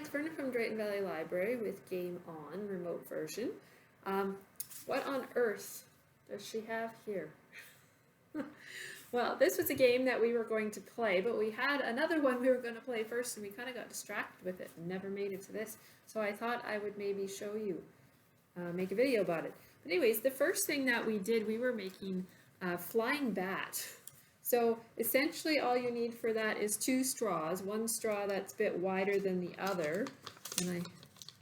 Alexandra from Drayton Valley Library with Game On, remote version. What on earth does she have here? Well, this was a game that we were going to play, but we had another one we were going to play first, and we kind of got distracted with it and never made it to this. So I thought I would maybe show you, make a video about it. But anyways, the first thing that we did, we were making a flying bat. So essentially all you need for that is two straws, one straw that's a bit wider than the other, and I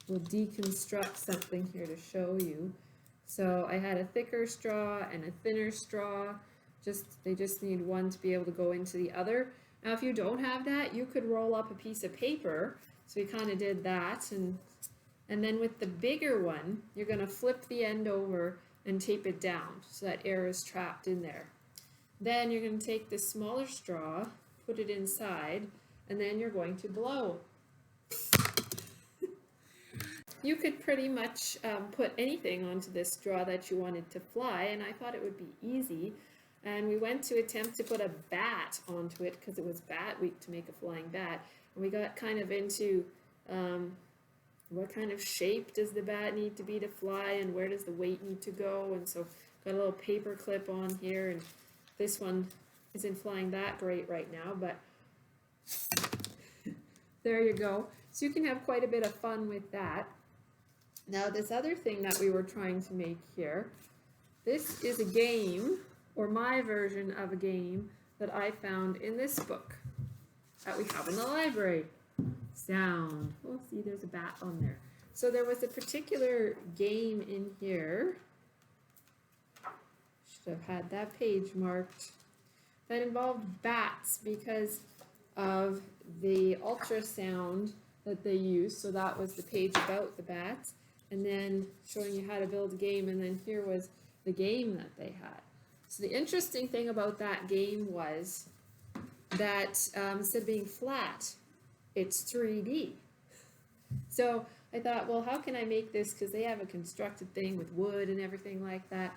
will deconstruct something here to show you. So I had a thicker straw and a thinner straw. They just need one to be able to go into the other. Now if you don't have that, you could roll up a piece of paper. So we kind of did that, and then with the bigger one, you're going to flip the end over and tape it down so that air is trapped in there. Then you're going to take the smaller straw, put it inside, and then you're going to blow. You could pretty much put anything onto this straw that you wanted to fly, and I thought it would be easy. And we went to attempt to put a bat onto it because it was Bat Week to make a flying bat. And we got kind of into what kind of shape does the bat need to be to fly, and where does the weight need to go. And so got a little paper clip on here, and this one isn't flying that great right now, but there you go. So you can have quite a bit of fun with that. Now this other thing that we were trying to make here, this is a game, or my version of a game, that I found in this book that we have in the library. Sound. Oh, see, there's a bat on there. So there was a particular game in here, should have had that page marked, that involved bats because of the ultrasound that they used. So that was the page about the bats, and then showing you how to build a game, and then here was the game that they had. So the interesting thing about that game was that instead of being flat, it's 3D. So I thought, well, how can I make this, because they have a constructed thing with wood and everything like that.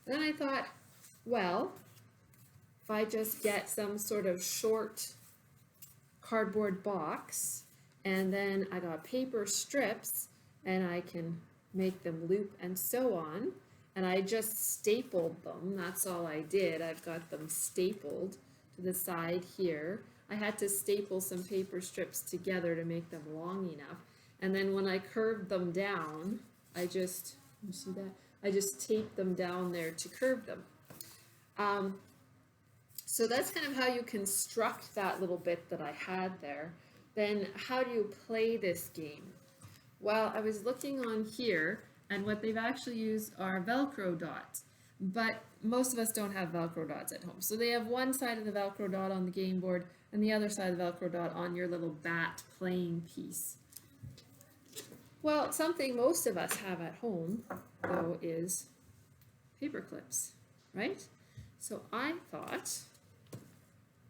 And then I thought, well, if I just get some sort of short cardboard box, and then I got paper strips, and I can make them loop and so on, and I just stapled them. That's all I did. I've got them stapled to the side here. I had to staple some paper strips together to make them long enough, and then when I curved them down, I just, you see that? I just taped them down there to curve them. So that's kind of how you construct that little bit that I had there. Then how do you play this game? Well, I was looking on here, and what they've actually used are Velcro dots. But most of us don't have Velcro dots at home. So they have one side of the Velcro dot on the game board and the other side of the Velcro dot on your little bat playing piece. Well, something most of us have at home, though, is paper clips, right? So I thought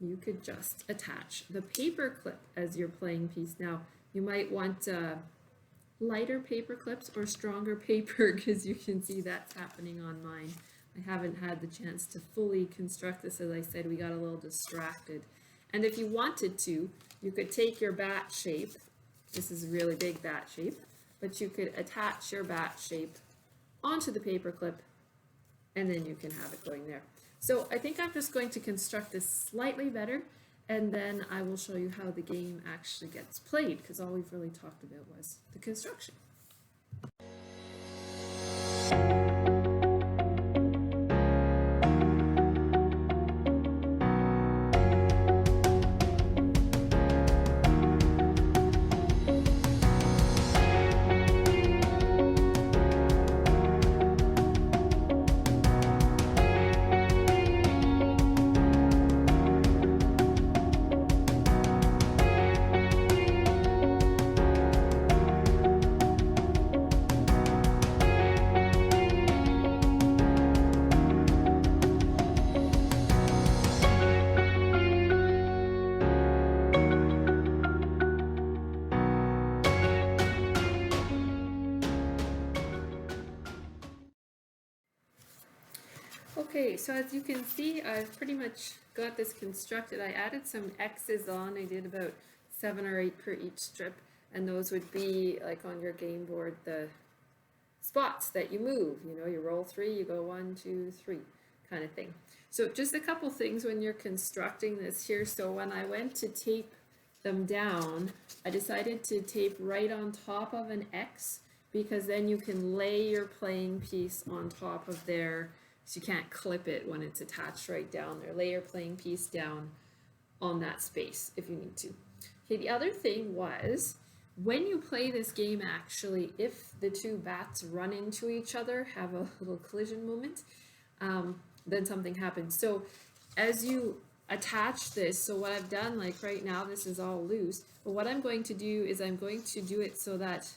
you could just attach the paper clip as your playing piece. Now, you might want lighter paper clips or stronger paper, because you can see that's happening on mine. I haven't had the chance to fully construct this. As I said, we got a little distracted. And if you wanted to, you could take your bat shape. This is a really big bat shape, but you could attach your bat shape onto the paper clip, and then you can have it going there. So I think I'm just going to construct this slightly better, and then I will show you how the game actually gets played, because all we've really talked about was the construction. Okay, so as you can see, I've pretty much got this constructed. I added some X's on. I did about 7 or 8 per each strip. and those would be like on your game board, the spots that you move. You know, you roll 3, you go 1, 2, 3 kind of thing. So just a couple things when you're constructing this here. So when I went to tape them down, I decided to tape right on top of an X, because then you can lay your playing piece on top of there, so you can't clip it when it's attached right down there. Lay your playing piece down on that space if you need to. Okay, the other thing was, when you play this game, actually, if the two bats run into each other, have a little collision moment, then something happens. So as you attach this, so what I've done, like right now, this is all loose, but what I'm going to do is I'm going to do it so that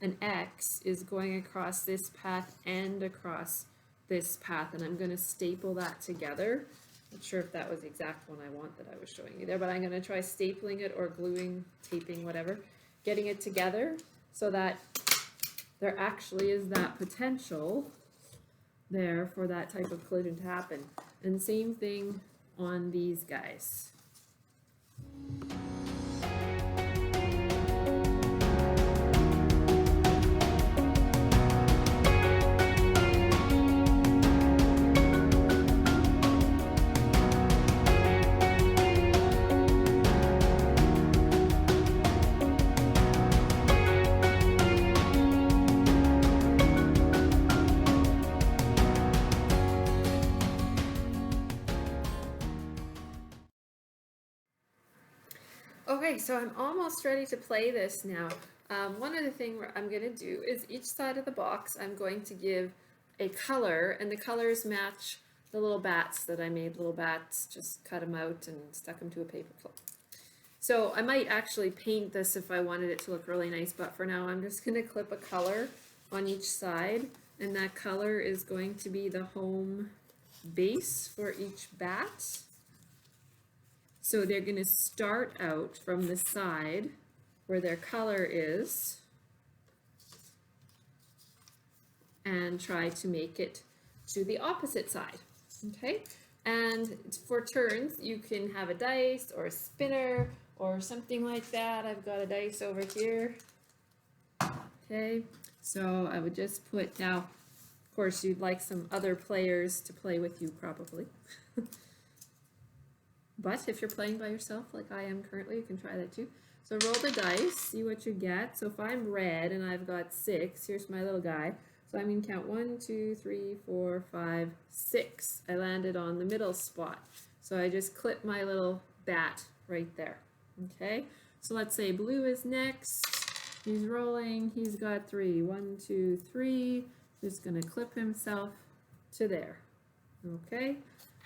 an X is going across this path and across this path, and I'm going to staple that together. Not sure if that was the exact one I want that I was showing you there, but I'm going to try stapling it or gluing, taping, whatever, getting it together so that there actually is that potential there for that type of collision to happen. And same thing on these guys. Okay, so I'm almost ready to play this now. One other thing I'm going to do is each side of the box I'm going to give a color, and the colors match the little bats that I made. Little bats, just cut them out and stuck them to a paper clip. So I might actually paint this if I wanted it to look really nice, but for now I'm just going to clip a color on each side, and that color is going to be the home base for each bat. So they're going to start out from the side where their color is and try to make it to the opposite side. Okay, and for turns you can have a dice or a spinner or something like that. I've got a dice over here. Okay, so I would just put, now of course you'd like some other players to play with you probably. But if you're playing by yourself, like I am currently, you can try that too. So roll the dice, see what you get. So if I'm red and I've got 6, here's my little guy. So I'm going to count 1, 2, 3, 4, 5, 6. I landed on the middle spot. So I just clip my little bat right there. Okay, so let's say blue is next. He's rolling, he's got 3. 1, 2, 3. Just going to clip himself to there. Okay,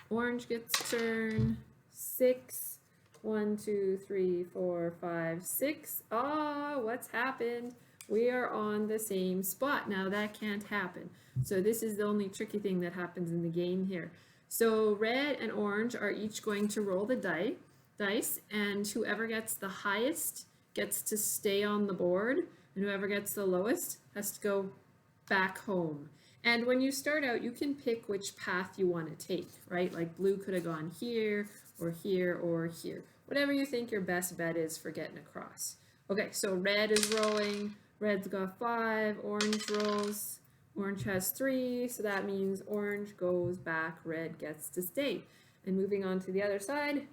orange gets turn. 6. 1, 2, 3, 4, 5, 6. Ah, what's happened? We are on the same spot. Now that can't happen. So this is the only tricky thing that happens in the game here. So red and orange are each going to roll the dice, and whoever gets the highest gets to stay on the board, and whoever gets the lowest has to go back home. And when you start out, you can pick which path you want to take, right? Like blue could have gone here, or here, or here. Whatever you think your best bet is for getting across. Okay, so red is rolling. Red's got 5. Orange rolls. Orange has 3, so that means orange goes back. Red gets to stay. And moving on to the other side,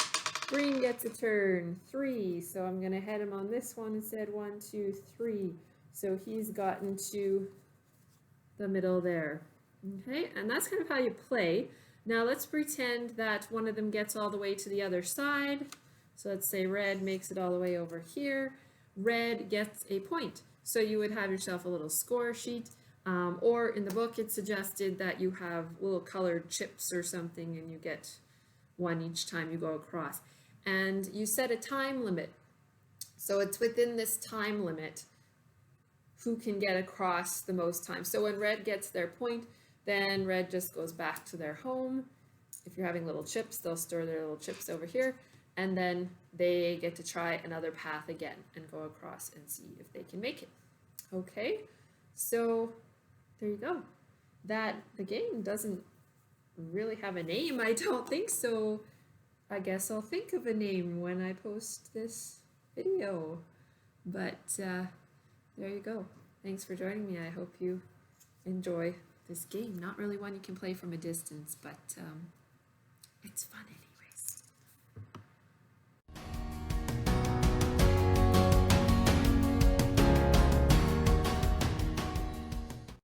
green gets a turn. 3, so I'm going to head him on this one instead. 1, 2, 3. So he's gotten to the middle there. Okay, and that's kind of how you play. Now let's pretend that one of them gets all the way to the other side. So let's say red makes it all the way over here. Red gets a point. So you would have yourself a little score sheet, or in the book it suggested that you have little colored chips or something, and you get one each time you go across. And you set a time limit. So it's within this time limit who can get across the most time. So when red gets their point, then red just goes back to their home. If you're having little chips, they'll store their little chips over here, and then they get to try another path again and go across and see if they can make it. Okay, so there you go. The game doesn't really have a name, I don't think, so I guess I'll think of a name when I post this video. But there you go. Thanks for joining me. I hope you enjoy this game. Not really one you can play from a distance, but it's fun anyhow.